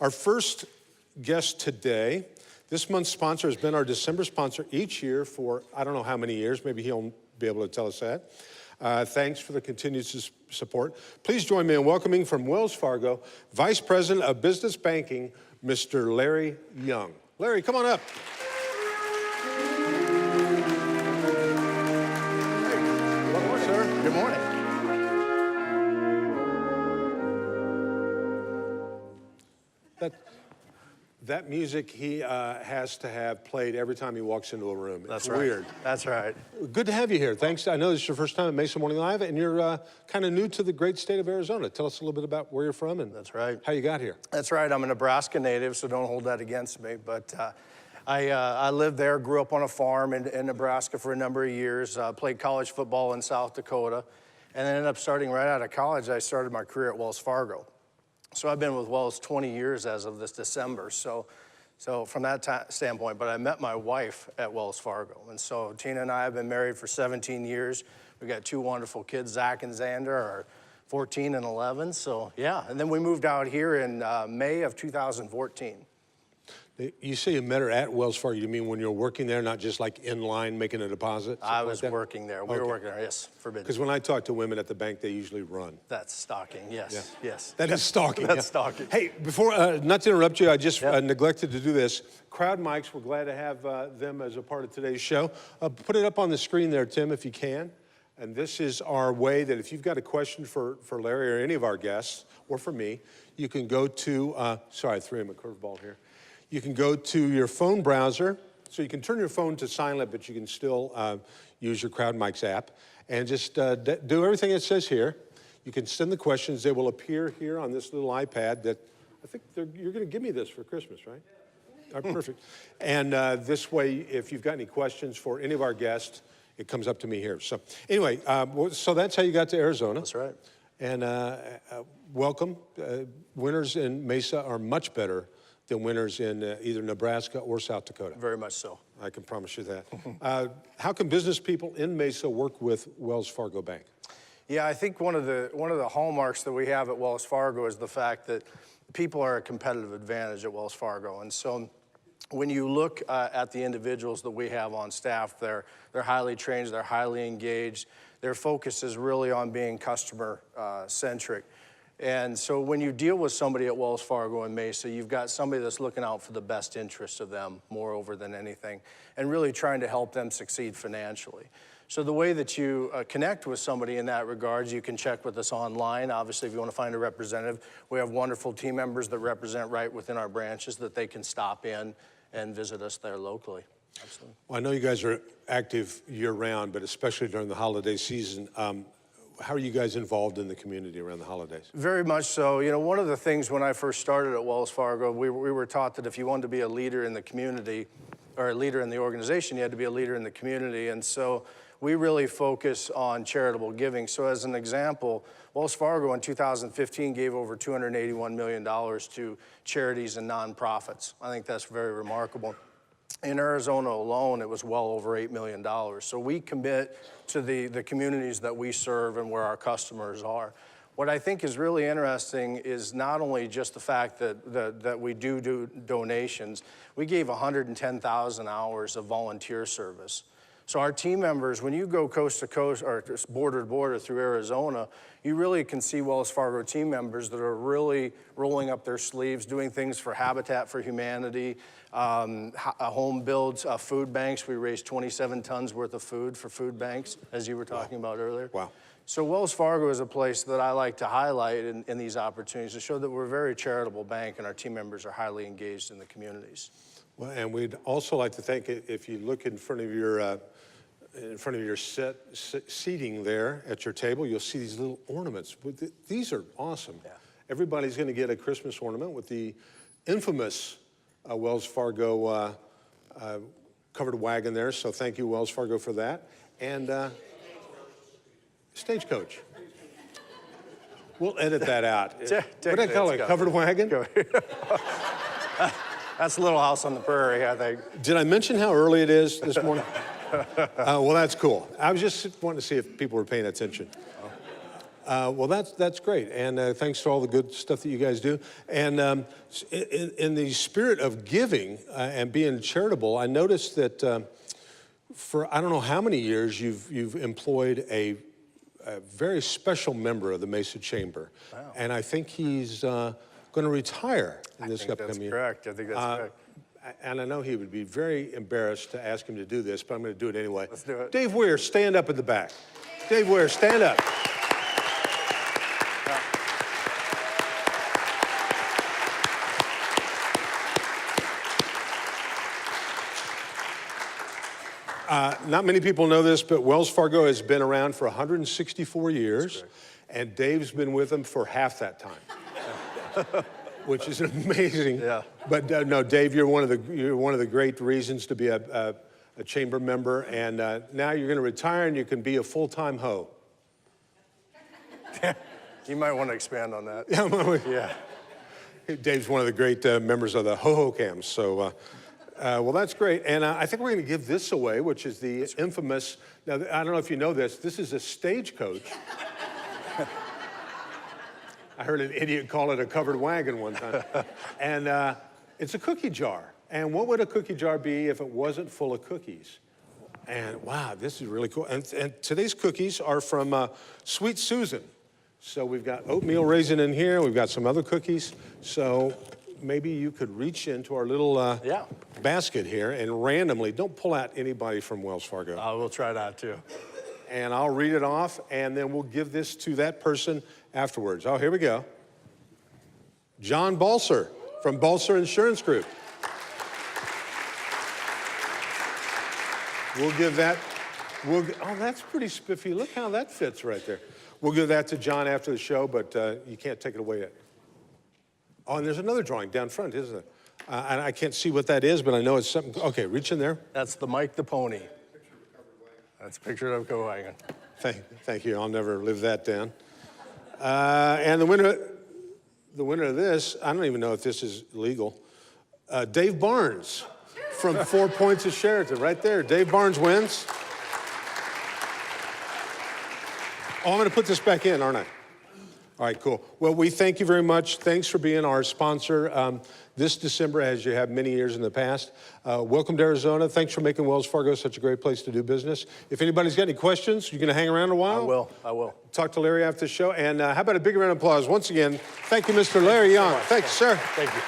Our first guest today, this month's sponsor has been our December sponsor each year for I don't know how many years. Maybe he'll be able to tell us that. Thanks for the continued support. Please join me in welcoming from Wells Fargo, Vice President of Business Banking, Mr. Larry Young. Larry, come on up. Good morning. That music he has to have played every time he walks into a room. That's it's right. Weird. That's right. Good to have you here. Thanks. I know this is your first time at Mesa Morning Live, and you're kind of new to the great state of Arizona. Tell us a little bit about where you're from and That's right. how you got here. That's right. I'm a Nebraska native, so don't hold that against me. But I lived there, grew up on a farm in Nebraska for a number of years, played college football in South Dakota, and then ended up starting right out of college. I started my career at Wells Fargo. So I've been with Wells 20 years as of this December. So from that standpoint, but I met my wife at Wells Fargo. And so Tina and I have been married for 17 years. We've got two wonderful kids, Zach and Xander, are 14 and 11. So yeah, and then we moved out here in May of 2014. You say you met her at Wells Fargo. You mean when you're working there, not just like in line making a deposit? I was working there. We were working there, yes, forbidden. Because when I talk to women at the bank, they usually run. That's stalking, yes, yeah. yes. That is stalking. That's stalking. Hey, before, not to interrupt you, I just neglected to do this. Crowd mics, we're glad to have them as a part of today's show. Put it up on the screen there, Tim, if you can. And this is our way that if you've got a question for Larry or any of our guests, or for me, you can go to, sorry, I threw him a curveball here. You can go to your phone browser, so you can turn your phone to silent, but you can still use your Crowd Mics app, and just do everything it says here. You can send the questions. They will appear here on this little iPad that I think you're going to give me this for Christmas, right? All right, perfect. And this way, if you've got any questions for any of our guests, it comes up to me here. So anyway, so that's how you got to Arizona. That's right. And welcome. Winters in Mesa are much better than winters in either Nebraska or South Dakota. Very much so. I can promise you that. How can business people in Mesa work with Wells Fargo Bank? Yeah, I think one of the hallmarks that we have at Wells Fargo is the fact that people are a competitive advantage at Wells Fargo. And so when you look at the individuals that we have on staff, they're highly trained, they're highly engaged. Their focus is really on being customer centric. And so when you deal with somebody at Wells Fargo and Mesa, you've got somebody that's looking out for the best interest of them, moreover than anything, and really trying to help them succeed financially. So the way that you connect with somebody in that regard, you can check with us online. Obviously, if you want to find a representative, we have wonderful team members that represent right within our branches that they can stop in and visit us there locally. Absolutely. Well, I know you guys are active year-round, but especially during the holiday season. How are you guys involved in the community around the holidays? Very much so. You know, one of the things when I first started at Wells Fargo, we were taught that if you wanted to be a leader in the community or a leader in the organization, you had to be a leader in the community. And so we really focus on charitable giving. So as an example, Wells Fargo in 2015 gave over $281 million to charities and nonprofits. I think that's very remarkable. In Arizona alone, it was well over $8 million. So we commit to the communities that we serve and where our customers are. What I think is really interesting is not only just the fact that we do donations, we gave 110,000 hours of volunteer service. So our team members, when you go coast to coast or border to border through Arizona, you really can see Wells Fargo team members that are really rolling up their sleeves, doing things for Habitat for Humanity, home builds, food banks. We raised 27 tons worth of food for food banks, as you were talking about earlier. Wow. So Wells Fargo is a place that I like to highlight in these opportunities to show that we're a very charitable bank and our team members are highly engaged in the communities. Well, and we'd also like to thank, if you look in front of your seating there at your table, you'll see these little ornaments. These are awesome. Yeah. Everybody's going to get a Christmas ornament with the infamous Wells Fargo covered wagon there. So thank you, Wells Fargo, for that. And Stagecoach. We'll edit that out. What do I call it? Covered wagon? That's Little House on the Prairie, I think. Did I mention how early it is this morning? Well, that's cool. I was just wanting to see if people were paying attention. Well, that's great, and thanks for all the good stuff that you guys do. And in the spirit of giving and being charitable, I noticed that for I don't know how many years you've employed a very special member of the Mesa Chamber, wow. And I think he's going to retire in this upcoming year. Correct. I think that's correct. And I know he would be very embarrassed to ask him to do this, but I'm going to do it anyway. Let's do it. Dave Weir, stand up in the back. Dave Weir, stand up. Not many people know this, but Wells Fargo has been around for 164 years, and Dave's been with them for half that time, which is amazing. Yeah. But no, Dave, you're one of the great reasons to be a chamber member, and now you're going to retire and you can be a full-time hoe. You might want to expand on that. Yeah. Dave's one of the great members of the Ho-Ho Cams, so. Well, that's great, and I think we're going to give this away, which is the infamous, now, I don't know if you know this is a stagecoach. I heard an idiot call it a covered wagon one time. And it's a cookie jar. And what would a cookie jar be if it wasn't full of cookies? And wow, this is really cool. And today's cookies are from Sweet Susan. So we've got oatmeal raisin in here, we've got some other cookies. So maybe you could reach into our little basket here and randomly, don't pull out anybody from Wells Fargo. We'll try that too. And I'll read it off, and then we'll give this to that person afterwards. Oh, here we go. John Balser from Balser Insurance Group. We'll give that, oh, that's pretty spiffy. Look how that fits right there. We'll give that to John after the show, but you can't take it away yet. Oh, and there's another drawing down front, isn't it? And I can't see what that is, but I know it's something. Okay, reach in there. That's the Mike the Pony. That's a picture of a covered wagon. Thank you. I'll never live that down. And the winner of this, I don't even know if this is legal. Dave Barnes from 4 Points of Sheraton, right there. Dave Barnes wins. Oh, I'm going to put this back in, aren't I? All right, cool. Well, we thank you very much. Thanks for being our sponsor this December, as you have many years in the past. Welcome to Arizona. Thanks for making Wells Fargo such a great place to do business. If anybody's got any questions, you're going to hang around a while? I will. Talk to Larry after the show. And how about a big round of applause? Once again, thank you, Mr. Larry Young. Thank you, sir. Thank you.